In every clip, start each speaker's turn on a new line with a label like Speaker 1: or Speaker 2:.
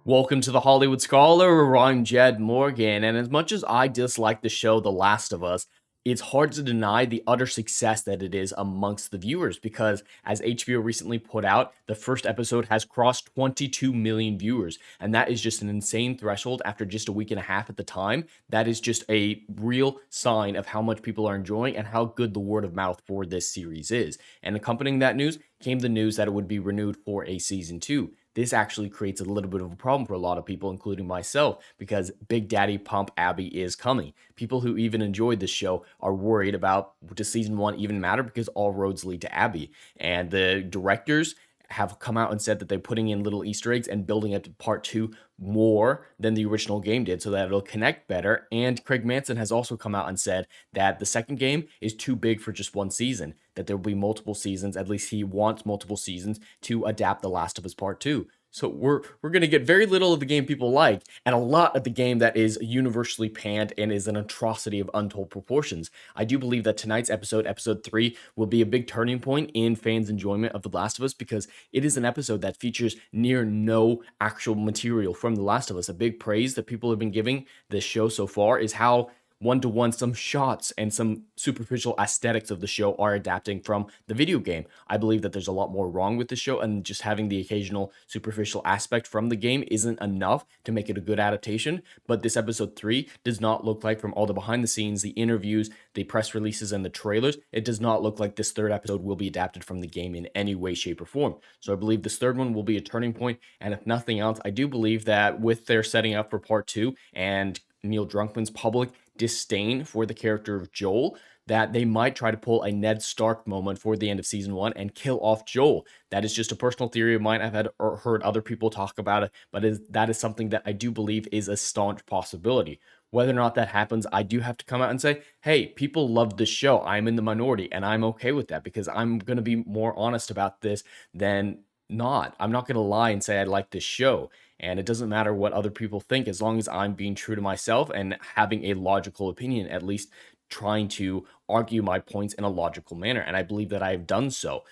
Speaker 1: Welcome to the Hollywood Scholar, where I'm Jed Morgan, and as much as I dislike the show The Last of Us, it's hard to deny the utter success that it is amongst the viewers because, as HBO recently put out, the first episode has crossed 22 million viewers, and that is just an insane threshold after just a week and a half at the time. That is just a real sign of how much people are enjoying and how good the word of mouth for this series is. And accompanying that news came the news that it would be renewed for a season 2. This actually creates a little bit of a problem for a lot of people, including myself, because Big Daddy Pump Abby is coming. People who even enjoyed this show are worried about, does season 1 even matter, because all roads lead to Abby. And the directors have come out and said that they're putting in little Easter eggs and building up to part 2 more than the original game did so that it'll connect better. And Craig Manson has also come out and said that the second game is too big for just one season, that there will be multiple seasons. At least he wants multiple seasons to adapt The Last of Us Part 2. So we're going to get very little of the game people like and a lot of the game that is universally panned and is an atrocity of untold proportions. I do believe that tonight's episode 3, will be a big turning point in fans' enjoyment of The Last of Us because it is an episode that features near no actual material from The Last of Us. A big praise that people have been giving this show so far is how one-to-one some shots and some superficial aesthetics of the show are adapting from the video game. I believe that there's a lot more wrong with the show, and just having the occasional superficial aspect from the game isn't enough to make it a good adaptation. But this episode 3 does not look like, from all the behind the scenes, the interviews, the press releases, and the trailers, it does not look like this third episode will be adapted from the game in any way, shape, or form. So I believe this third one will be a turning point, and if nothing else, I do believe that with their setting up for part 2 and Neil Druckmann's public disdain for the character of Joel, that they might try to pull a Ned Stark moment for the end of season 1 and kill off Joel. That is just a personal theory of mine. I've had or heard other people talk about it, but that is something that I do believe is a staunch possibility. Whether or not that happens, I do have to come out and say, hey, people love this show. I'm in the minority, and I'm okay with that because I'm going to be more honest about this than not. I'm not going to lie and say I like this show. And it doesn't matter what other people think as long as I'm being true to myself and having a logical opinion, at least trying to argue my points in a logical manner. And I believe that I have done so.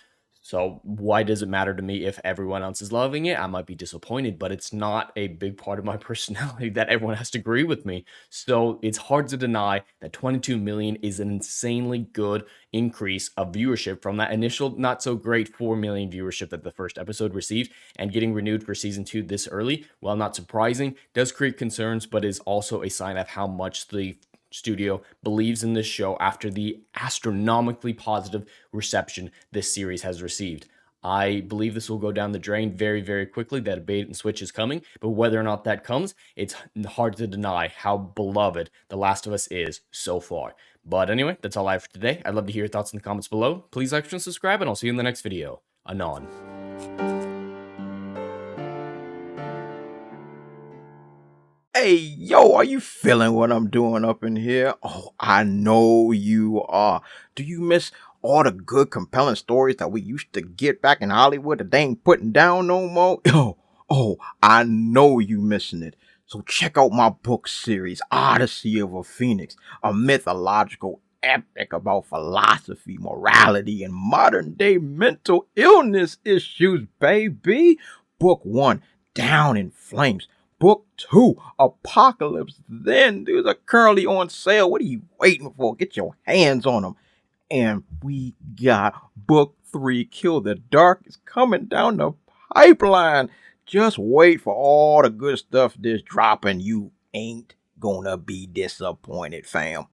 Speaker 1: So why does it matter to me if everyone else is loving it? I might be disappointed, but it's not a big part of my personality that everyone has to agree with me. So it's hard to deny that 22 million is an insanely good increase of viewership from that initial not so great 4 million viewership that the first episode received, and getting renewed for season 2 this early, while not surprising, does create concerns, but is also a sign of how much the studio believes in this show after the astronomically positive reception this series has received. I believe this will go down the drain very, very quickly, that a bait and switch is coming, but whether or not that comes, it's hard to deny how beloved The Last of Us is so far. But anyway, that's all I have for today. I'd love to hear your thoughts in the comments below. Please like and subscribe, and I'll see you in the next video. Anon.
Speaker 2: Hey, yo, are you feeling what I'm doing up in here? Oh, I know you are. Do you miss all the good, compelling stories that we used to get back in Hollywood that they ain't putting down no more? I know you missing it. So check out my book series, Odyssey of a Phoenix, a mythological epic about philosophy, morality, and modern day mental illness issues, baby. Book 1, Down in Flames. Book 2, Apocalypse Then. These are currently on sale. What are you waiting for? Get your hands on them. And we got Book 3, Kill the Dark, is coming down the pipeline. Just wait for all the good stuff that's dropping. You ain't gonna be disappointed, fam.